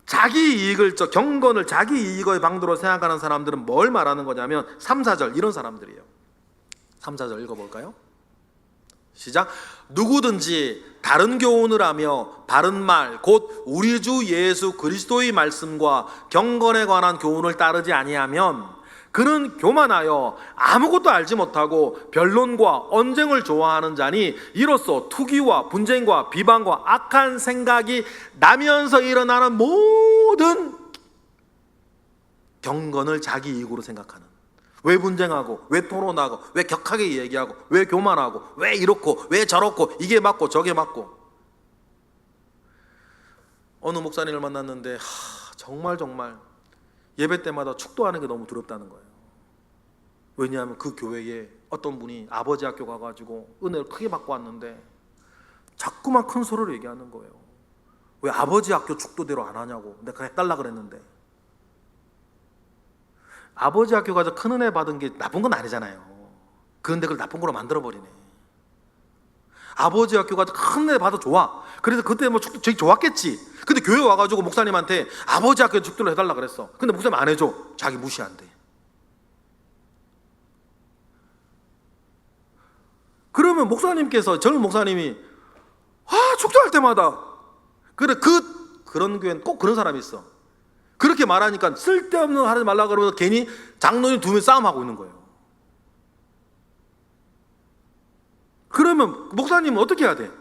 Speaker 1: 자기 이익을, 경건을 자기 이익의 방도로 생각하는 사람들은 뭘 말하는 거냐면 3, 4절 이런 사람들이에요. 3, 4절 읽어볼까요? 시작. 누구든지 다른 교훈을 하며 바른 말 곧 우리 주 예수 그리스도의 말씀과 경건에 관한 교훈을 따르지 아니하면 그는 교만하여 아무것도 알지 못하고 변론과 언쟁을 좋아하는 자니 이로써 투기와 분쟁과 비방과 악한 생각이 나면서 일어나는 모든 경건을 자기 이익으로 생각하는, 왜 분쟁하고 왜 토론하고 왜 격하게 얘기하고 왜 교만하고 왜 이렇고 왜 저렇고 이게 맞고 저게 맞고. 어느 목사님을 만났는데 정말 예배 때마다 축도하는 게 너무 두렵다는 거예요. 왜냐하면 그 교회에 어떤 분이 아버지 학교 가가지고 은혜를 크게 받고 왔는데 자꾸만 큰 소리를 얘기하는 거예요. 왜 아버지 학교 축도대로 안 하냐고. 내가 해달라 그랬는데. 아버지 학교 가서 큰 은혜 받은 게 나쁜 건 아니잖아요. 그런데 그걸 나쁜 거로 만들어버리네. 아버지 학교 가서 큰 은혜 받아 좋아. 그래서 그때 뭐 축도 되게 좋았겠지. 근데 교회 와가지고 목사님한테 아버지 학교 축도를 해달라 그랬어. 근데 목사님 안 해줘. 자기 무시한대. 그러면 목사님께서, 젊은 목사님이 축도할 때마다 그런 교회는 꼭 그런 사람이 있어. 그렇게 말하니까 쓸데없는 하지 말라 그러면서 괜히 장로님 두 명 싸움하고 있는 거예요. 그러면 목사님은 어떻게 해야 돼?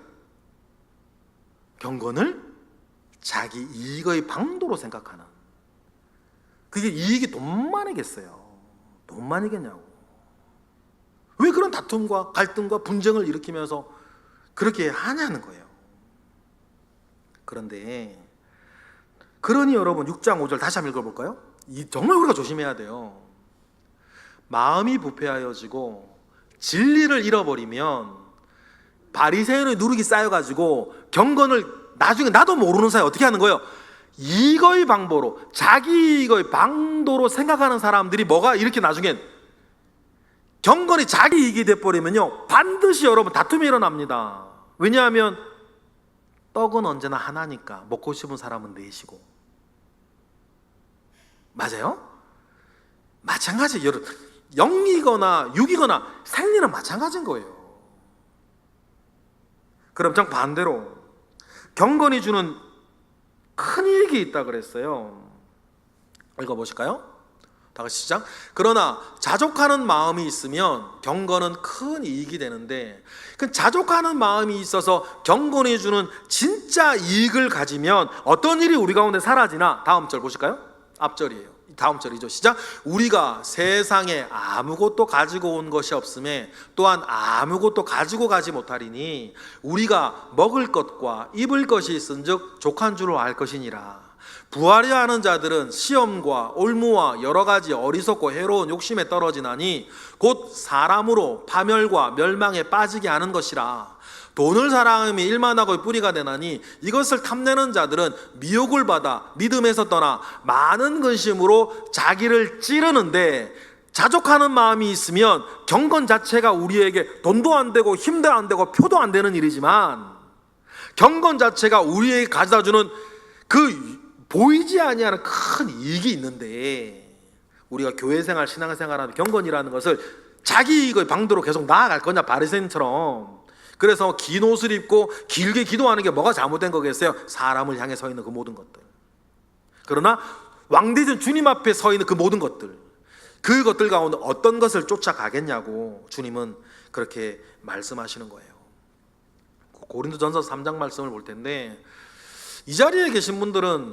Speaker 1: 경건을 자기 이익의 방도로 생각하는. 그게 이익이 돈만이겠어요? 돈만이겠냐고. 왜 그런 다툼과 갈등과 분쟁을 일으키면서 그렇게 하냐는 거예요. 그런데 그러니 여러분 6장 5절 다시 한번 읽어볼까요? 정말 우리가 조심해야 돼요. 마음이 부패하여지고 진리를 잃어버리면 바리새인의 누룩이 쌓여가지고 경건을 나중에 나도 모르는 사이에 어떻게 하는 거예요? 이거의 방도로, 자기 이거의 방도로 생각하는 사람들이 뭐가 이렇게 나중엔 경건이 자기 이익이 돼버리면요 반드시 여러분 다툼이 일어납니다. 왜냐하면 떡은 언제나 하나니까 먹고 싶은 사람은 넷이고, 맞아요? 마찬가지. 여러분, 영이거나 육이거나 생리는 마찬가지인 거예요. 그럼 정반대로 경건이 주는 큰 이익이 있다 그랬어요. 읽어보실까요? 다 같이 시작. 그러나 자족하는 마음이 있으면 경건은 큰 이익이 되는데, 그 자족하는 마음이 있어서 경건이 주는 진짜 이익을 가지면 어떤 일이 우리 가운데 사라지나? 다음 절 보실까요? 앞절이에요. 다음 절이죠. 시작. 우리가 세상에 아무것도 가지고 온 것이 없음에 또한 아무것도 가지고 가지 못하리니 우리가 먹을 것과 입을 것이 있은즉 족한 줄로 알 것이니라. 부하려 하는 자들은 시험과 올무와 여러 가지 어리석고 해로운 욕심에 떨어지나니 곧 사람으로 파멸과 멸망에 빠지게 하는 것이라. 돈을 사랑함이 일만하고 뿌리가 되나니 이것을 탐내는 자들은 미혹을 받아 믿음에서 떠나 많은 근심으로 자기를 찌르는데, 자족하는 마음이 있으면 경건 자체가 우리에게 돈도 안 되고 힘도 안 되고 표도 안 되는 일이지만, 경건 자체가 우리에게 가져다주는 그 보이지 아니하는 큰 이익이 있는데, 우리가 교회생활 신앙생활하는 경건이라는 것을 자기 이익의 방도로 계속 나아갈 거냐, 바리새인처럼. 그래서 긴 옷을 입고 길게 기도하는 게 뭐가 잘못된 거겠어요? 사람을 향해 서 있는 그 모든 것들. 그러나 왕되신 주님 앞에 서 있는 그 모든 것들, 그것들 가운데 어떤 것을 쫓아가겠냐고 주님은 그렇게 말씀하시는 거예요. 고린도전서 3장 말씀을 볼 텐데, 이 자리에 계신 분들은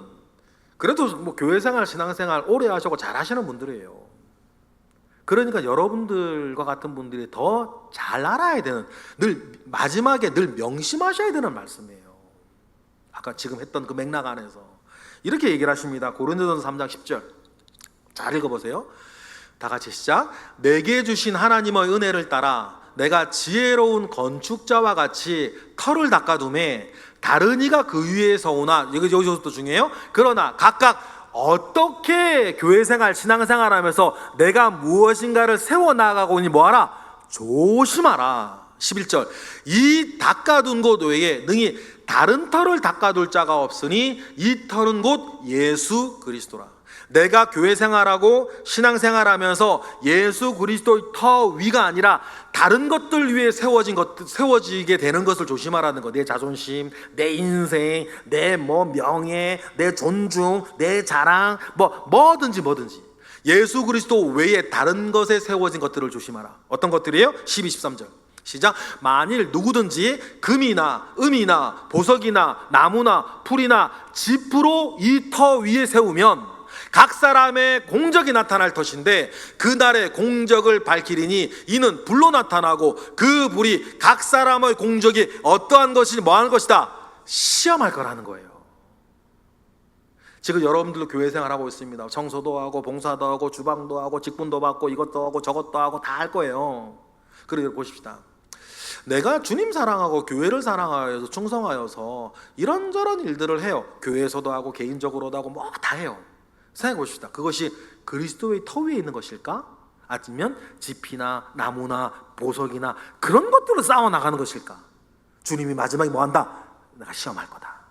Speaker 1: 그래도 뭐 교회생활 신앙생활 오래 하시고 잘 하시는 분들이에요. 그러니까 여러분들과 같은 분들이 더 잘 알아야 되는, 늘 마지막에 늘 명심하셔야 되는 말씀이에요. 아까 지금 했던 그 맥락 안에서 이렇게 얘기를 하십니다. 고린도전서 3장 10절 잘 읽어보세요. 다 같이 시작. 내게 주신 하나님의 은혜를 따라 내가 지혜로운 건축자와 같이 터를 닦아둠에 다른 이가 그 위에 서오나, 여기서부터 중요해요. 그러나 각각 어떻게 교회생활 신앙생활 하면서 내가 무엇인가를 세워나가고 있니 뭐하라? 조심하라. 11절. 이 닦아둔 곳 외에 능히 다른 터를 닦아둘 자가 없으니 이 터는 곧 예수 그리스도라. 내가 교회생활하고 신앙생활하면서 예수 그리스도의 터 위가 아니라 다른 것들 위에 세워지게 되는 것을 조심하라는 거. 내 자존심, 내 인생, 내 명예, 내 존중, 내 자랑, 뭐든지 예수 그리스도 외에 다른 것에 세워진 것들을 조심하라. 어떤 것들이에요? 12, 13절 시작. 만일 누구든지 금이나 음이나 보석이나 나무나 풀이나 짚으로 이 터 위에 세우면 각 사람의 공적이 나타날 것인데 그날의 공적을 밝히리니 이는 불로 나타나고 그 불이 각 사람의 공적이 어떠한 것이 뭐하는 것이다? 시험할 거라는 거예요. 지금 여러분들도 교회생활하고 있습니다. 청소도 하고 봉사도 하고 주방도 하고 직분도 받고 이것도 하고 저것도 하고 다 할 거예요. 그리고 보십시다. 내가 주님 사랑하고 교회를 사랑하여서 충성하여서 이런저런 일들을 해요. 교회에서도 하고 개인적으로도 하고 뭐 다 해요. 생각해 보십시다. 그것이 그리스도의 터 위에 있는 것일까? 아니면 짚이나 나무나 보석이나 그런 것들로 싸워 나가는 것일까? 주님이 마지막에 뭐 한다? 내가 시험할 거다.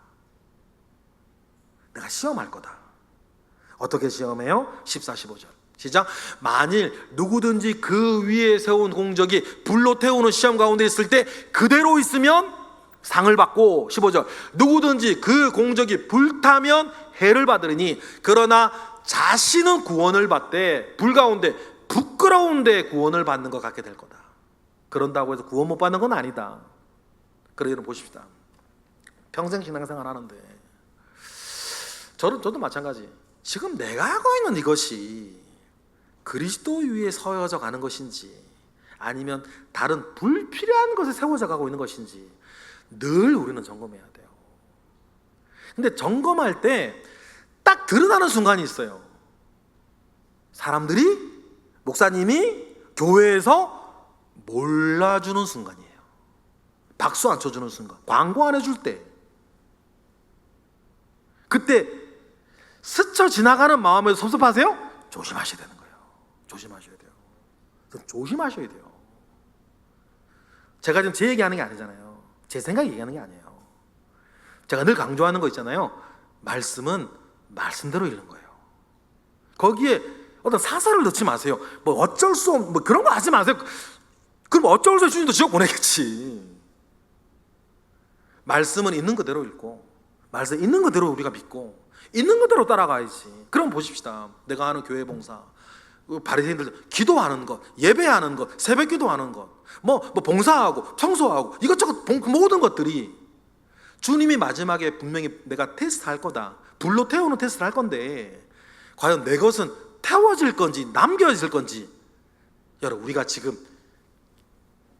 Speaker 1: 내가 시험할 거다. 어떻게 시험해요? 14, 15절 시작. 만일 누구든지 그 위에 세운 공적이 불로 태우는 시험 가운데 있을 때 그대로 있으면 상을 받고, 15절 누구든지 그 공적이 불타면 해를 받으리니 그러나 자신은 구원을 받되 불 가운데 부끄러운데 구원을 받는 것 같게 될 거다. 그런다고 해서 구원 못 받는 건 아니다. 그러기는 보십시다. 평생 신앙생활 하는데 저도 마찬가지. 지금 내가 하고 있는 이것이 그리스도 위에 서여져 가는 것인지 아니면 다른 불필요한 것에 세워져 가고 있는 것인지 늘 우리는 점검해야 돼요. 근데 점검할 때 딱 드러나는 순간이 있어요. 사람들이, 목사님이 교회에서 몰라주는 순간이에요. 박수 안 쳐주는 순간, 광고 안 해줄 때, 그때 스쳐 지나가는 마음에서 섭섭하세요? 조심하셔야 되는 거예요. 조심하셔야 돼요. 조심하셔야 돼요. 제가 지금 제 얘기하는 게 아니잖아요. 제 생각 얘기하는 게 아니에요. 제가 늘 강조하는 거 있잖아요. 말씀은 말씀대로 읽는 거예요. 거기에 어떤 사사를 넣지 마세요. 뭐 어쩔 수 없, 뭐 그런 거 하지 마세요. 그럼 어쩔 수 없이 주님도 지옥 보내겠지. 말씀은 있는 그대로 읽고, 말씀 있는 그대로 우리가 믿고, 있는 그대로 따라가야지. 그럼 보십시다. 내가 하는 교회 봉사, 바리새인들 기도하는 것, 예배하는 것, 새벽 기도하는 것, 뭐 봉사하고 청소하고 이것저것 모든 것들이 주님이 마지막에 분명히 내가 테스트할 거다, 불로 태우는 테스트를 할 건데 과연 내 것은 태워질 건지 남겨질 건지, 여러분 우리가 지금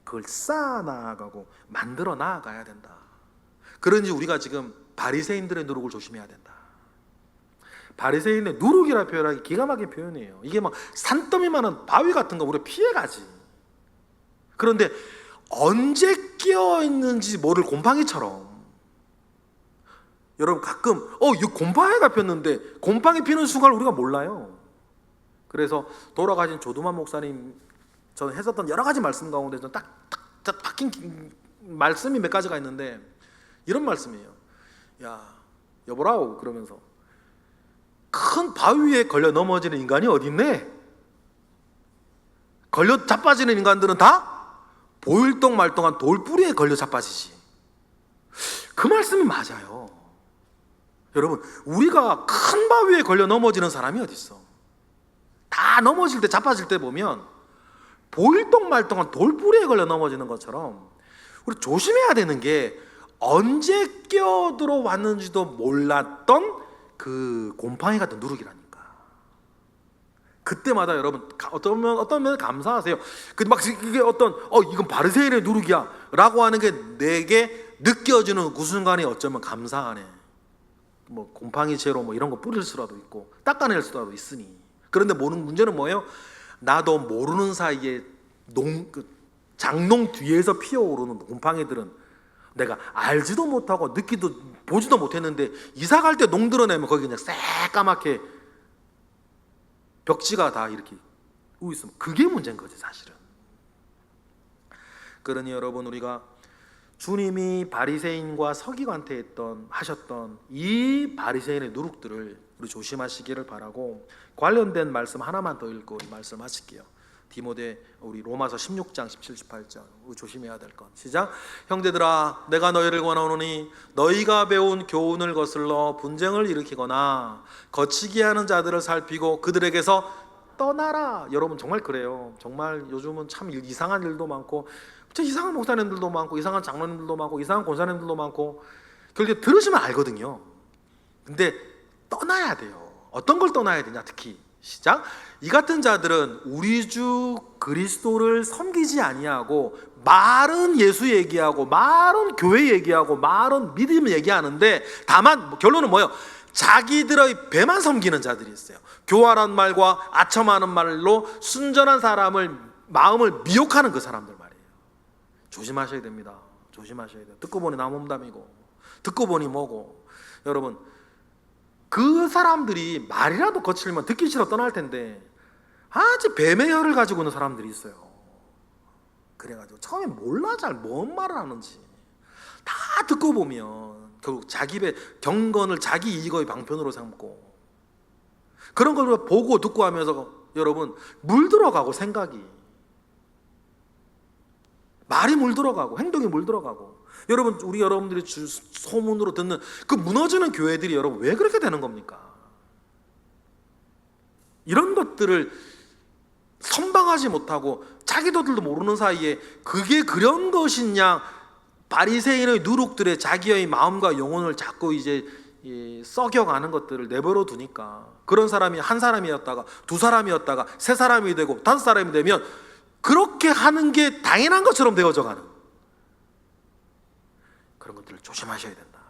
Speaker 1: 그걸 쌓아 나아가고 만들어 나아가야 된다. 그런지 우리가 지금 바리새인들의 누룩을 조심해야 된다. 바리새인의 누룩이라 표현하기 기가 막힌 표현이에요. 이게 막 산더미만한 바위 같은 거 우리가 피해가지. 그런데 언제 끼어 있는지 모를 곰팡이처럼, 여러분 가끔 이 곰팡이가 폈는데 곰팡이 피는 순간을 우리가 몰라요. 그래서 돌아가신 조두만 목사님 저는 했었던 여러 가지 말씀 가운데 딱 박힌 말씀이 몇 가지가 있는데 이런 말씀이에요. 야 여보라오, 그러면서 큰 바위에 걸려 넘어지는 인간이 어디 있네? 걸려 자빠지는 인간들은 다 보일동 말동한 돌뿌리에 걸려 자빠지지. 그 말씀이 맞아요. 여러분 우리가 큰 바위에 걸려 넘어지는 사람이 어디 있어? 다 넘어질 때, 자빠질 때 보면 보일동 말동한 돌뿌리에 걸려 넘어지는 것처럼 우리 조심해야 되는 게, 언제 끼어들어 왔는지도 몰랐던 그 곰팡이 같은 누룩이라니까. 그때마다 여러분 어떤 면에 감사하세요. 근데 막 이게 어떤 이건 바리새인의 누룩이야 라고 하는 게 내게 느껴지는 그 순간이 어쩌면 감사하네. 뭐 곰팡이 제로 뭐 이런 거 뿌릴 수라도 있고 닦아낼 수라도 있으니. 그런데 문제는 뭐예요? 나도 모르는 사이에 장롱 뒤에서 피어오르는 곰팡이들은 내가 알지도 못하고 느끼도 보지도 못했는데 이사 갈 때 농 드러내면 거기 그냥 새까맣게 벽지가 다 이렇게 우고 있으면 그게 문제인 거지 사실은. 그러니 여러분 우리가 주님이 바리새인과 서기관한테 하셨던 이 바리새인의 누룩들을 우리 조심하시기를 바라고, 관련된 말씀 하나만 더 읽고 우리 말씀하실게요. 디모데 우리 로마서 16장 17, 18절 우리 조심해야 될 것. 시작. 형제들아 내가 너희를 권하노니 너희가 배운 교훈을 거슬러 분쟁을 일으키거나 거치게 하는 자들을 살피고 그들에게서 떠나라. 여러분 정말 그래요. 정말 요즘은 참 이상한 일도 많고 이상한 목사님들도 많고 이상한 장로님들도 많고 이상한 권사님들도 많고 결국에 들으시면 알거든요. 근데 떠나야 돼요. 어떤 걸 떠나야 되냐? 특히 시작. 이 같은 자들은 우리 주 그리스도를 섬기지 아니하고 말은 예수 얘기하고 말은 교회 얘기하고 말은 믿음 얘기하는데 다만 결론은 뭐예요? 자기들의 배만 섬기는 자들이 있어요. 교활한 말과 아첨하는 말로 순전한 사람을 마음을 미혹하는 그 사람들 말이에요. 조심하셔야 됩니다. 조심하셔야 돼요. 듣고 보니 나몸담이고 듣고 보니 뭐고. 여러분 그 사람들이 말이라도 거칠면 듣기 싫어 떠날 텐데 아주 뱀의 혀를 가지고 있는 사람들이 있어요. 그래가지고 처음에 몰라 잘 뭔 말을 하는지. 다 듣고 보면 결국 자기 입에 경건을 자기 이익의 방편으로 삼고 그런 걸 보고 듣고 하면서 여러분 물들어가고 생각이 말이 물들어가고 행동이 물들어가고. 여러분 우리 여러분들이 소문으로 듣는 그 무너지는 교회들이 여러분 왜 그렇게 되는 겁니까? 이런 것들을 선방하지 못하고 자기도들도 모르는 사이에 그게 그런 것이냐, 바리새인의 누룩들의 자기의 마음과 영혼을 자꾸 이제 썩여가는 것들을 내버려 두니까 그런 사람이 한 사람이었다가 두 사람이었다가 세 사람이 되고 다섯 사람이 되면 그렇게 하는 게 당연한 것처럼 되어져 가는 그런 것들을 조심하셔야 된다.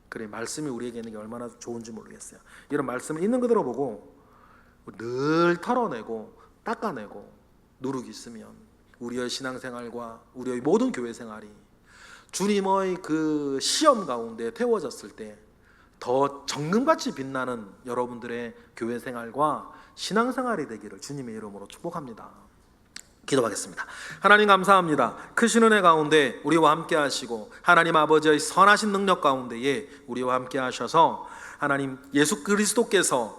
Speaker 1: 그래 말씀이 우리에게 있는 게 얼마나 좋은지 모르겠어요. 이런 말씀을 있는 그대로 보고 늘 털어내고 닦아내고 누룩이 있으면 우리의 신앙생활과 우리의 모든 교회 생활이 주님의 그 시험 가운데 태워졌을 때 더 정금같이 빛나는 여러분들의 교회 생활과 신앙생활이 되기를 주님의 이름으로 축복합니다. 기도하겠습니다. 하나님 감사합니다. 크신 은혜 가운데 우리와 함께 하시고 하나님 아버지의 선하신 능력 가운데에 우리와 함께 하셔서 하나님 예수 그리스도께서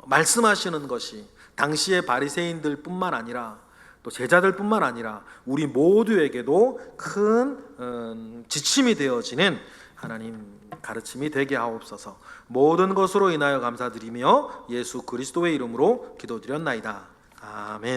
Speaker 1: 말씀하시는 것이 당시의 바리새인들뿐만 아니라 또 제자들뿐만 아니라 우리 모두에게도 큰 지침이 되어지는 하나님 가르침이 되게 하옵소서. 모든 것으로 인하여 감사드리며 예수 그리스도의 이름으로 기도드렸나이다. 아멘.